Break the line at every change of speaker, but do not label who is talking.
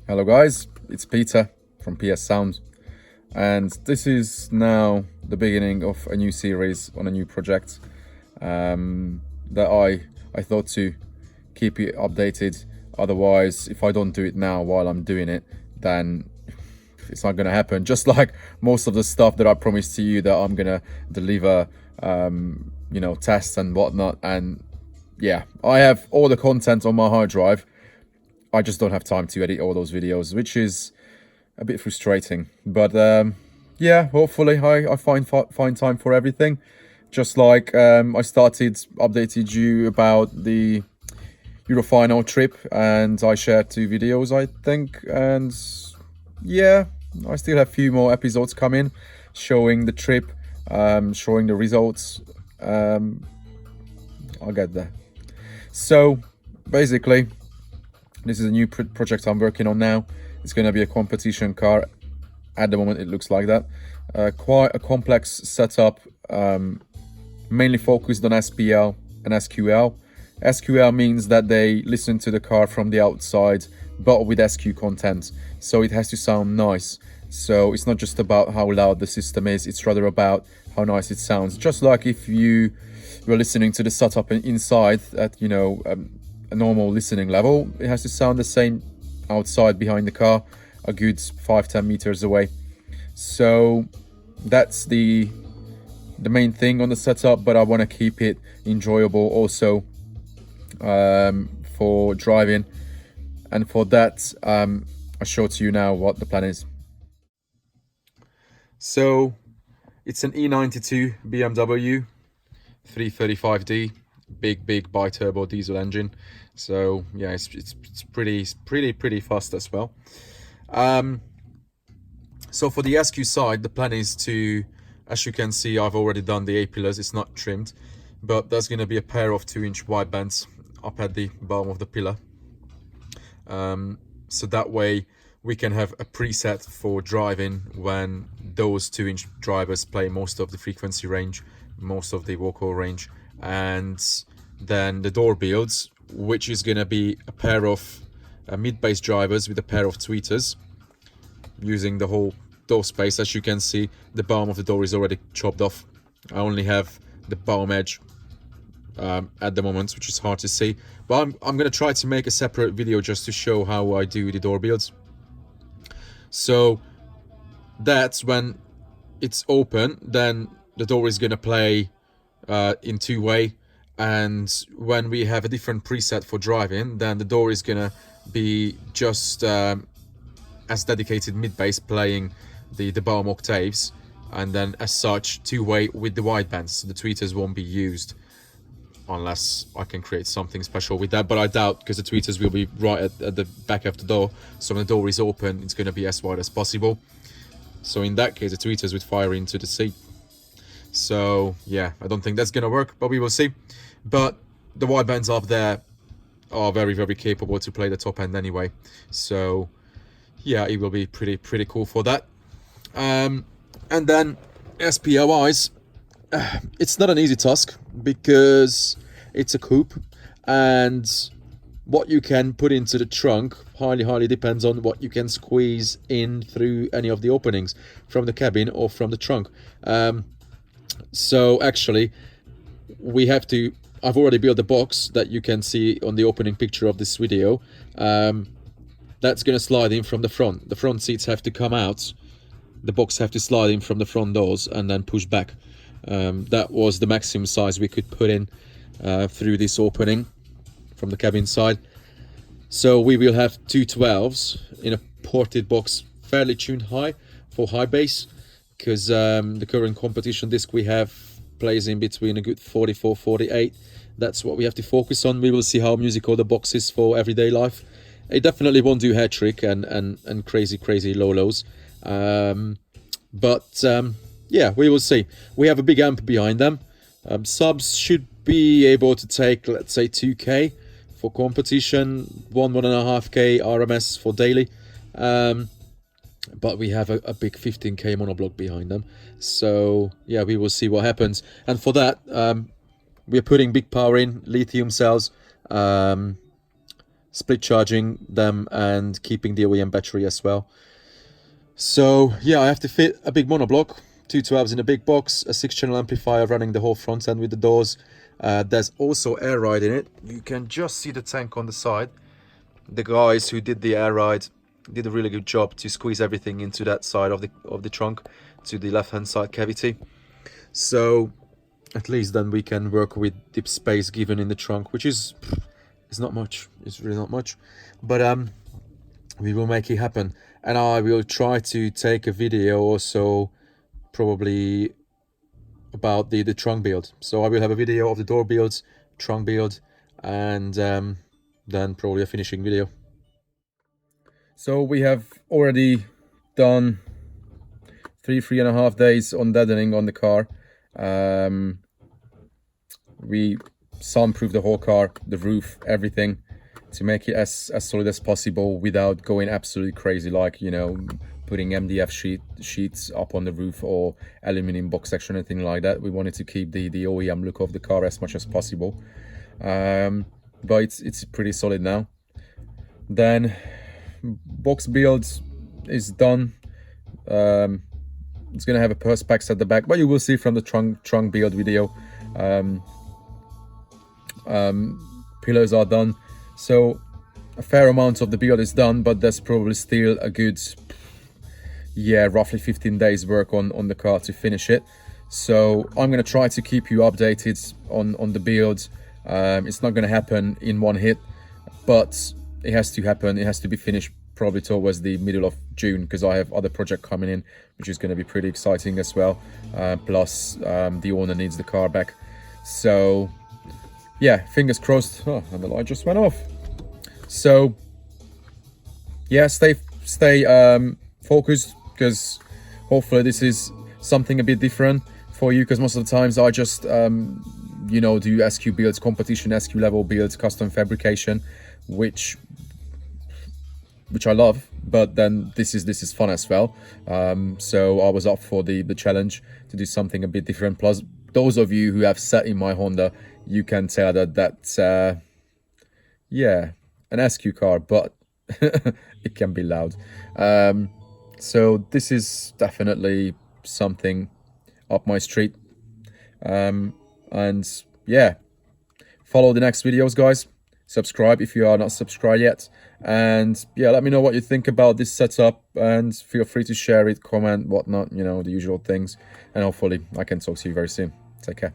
Hello guys, it's Peter from PS Sound, and this is now the beginning of a new series on a new project that I thought to keep you updated. Otherwise, if I don't do it now while I'm doing it, then it's not gonna happen. Just like most of the stuff that I promised to you that I'm gonna deliver, tests and whatnot. And yeah, I have all the content on my hard drive. I just don't have time to edit all those videos, which is a bit frustrating. But yeah, hopefully I find time for everything. Just like I updated you about the Eurofinal trip, and I shared 2 videos, I think. And yeah, I still have a few more episodes coming, showing the trip, showing the results. I'll get there. So basically, this is a new project I'm working on now. It's going to be a competition car. At the moment, it looks like that. Quite a complex setup, mainly focused on SPL and SQL. SQL means that they listen to the car from the outside, but with SQ content. So it has to sound nice. So it's not just about how loud the system is, it's rather about how nice it sounds. Just like if you were listening to the setup inside at, a normal listening level, it has to sound the same outside behind the car, a good 5-10 meters away. So that's the main thing on the setup, but I want to keep it enjoyable also for driving. And for that, I'll show to you now what the plan is. So it's an E92 BMW 335D, big bi-turbo diesel engine. So yeah, it's pretty fast as well. So for the SQ side, the plan is to, as you can see, I've already done the A-pillars. It's not trimmed, but there's going to be a pair of 2-inch wide bands up at the bottom of the pillar. So that way we can have a preset for driving when those 2-inch drivers play most of the frequency range, most of the vocal range. And then the door builds, which is going to be a pair of mid-bass drivers with a pair of tweeters, using the whole door space. As you can see, the bottom of the door is already chopped off. I only have the bottom edge at the moment, which is hard to see, but I'm going to try to make a separate video just to show how I do the door builds. So that's when it's open, then the door is going to play in 2-way, and when we have a different preset for driving, then the door is going to be just as dedicated mid-bass, playing the bottom octaves, and then as such 2-way with the wide bands. So the tweeters won't be used unless I can create something special with that, but I doubt, because the tweeters will be right at the back of the door. So when the door is open, it's going to be as wide as possible. So in that case, the tweeters would fire into the seat. So yeah, I don't think that's going to work, but we will see. But the wide bands up there are very capable to play the top end anyway. So yeah, it will be pretty cool for that. And then SPL wise, it's not an easy task because it's a coupe, and what you can put into the trunk highly depends on what you can squeeze in through any of the openings from the cabin or from the trunk. So actually I've already built a box that you can see on the opening picture of this video. That's going to slide in from the front. The front seats have to come out. The box have to slide in from the front doors and then push back. That was the maximum size we could put in through this opening from the cabin side. So we will have 2 12s in a ported box, fairly tuned high for high bass, because the current competition disc we have plays in between a good 44-48. That's what we have to focus on. We will see how musical the box is for everyday life. It definitely won't do hair trick and crazy low lows. Yeah, we will see. We have a big amp behind them. Subs should be able to take, let's say, 2K for competition, 1.5K RMS for daily. But we have a big 15K monoblock behind them. So yeah, we will see what happens. And for that, we're putting big power in, lithium cells. split charging them and keeping the OEM battery as well. So yeah, I have to fit a big monoblock, 212s in a big box, a 6-channel amplifier running the whole front end with the doors. There's also air ride in it. You can just see the tank on the side. The guys who did the air ride did a really good job to squeeze everything into that side of the trunk, to the left hand side cavity. So at least then we can work with the space given in the trunk, which is not much. It's really not much, but we will make it happen. And I will try to take a video also, probably about the trunk build. So I will have a video of the door builds, trunk build, and then probably a finishing video. So we have already done 3.5 days on deadening on the car. We soundproof the whole car, the roof, everything, to make it as solid as possible without going absolutely crazy, like, you know, putting MDF sheets up on the roof or aluminum box section, anything like that. We wanted to keep the OEM look of the car as much as possible, but it's pretty solid now. Then box build is done. It's gonna have a perspex at the back, but you will see from the trunk build video. Pillars are done, so a fair amount of the build is done, but there's probably still a good, yeah, roughly 15 days work on the car to finish it. So I'm going to try to keep you updated on the build. It's not going to happen in one hit, but it has to happen. It has to be finished probably towards the middle of June, because I have other project coming in, which is going to be pretty exciting as well. Plus the owner needs the car back. So yeah, fingers crossed. Oh, and the light just went off. So yeah, stay focused, because hopefully this is something a bit different for you, because most of the times I just you know, do SQ builds, competition SQ level builds, custom fabrication, which I love, but then this is fun as well. So I was up for the challenge to do something a bit different. Plus, those of you who have sat in my Honda, you can tell that that's yeah, an SQ car, but it can be loud. So this is definitely something up my street. And yeah, follow the next videos, guys. Subscribe if you are not subscribed yet, and yeah, let me know what you think about this setup, and feel free to share it, comment, whatnot, you know, the usual things, and hopefully I can talk to you very soon. Take care.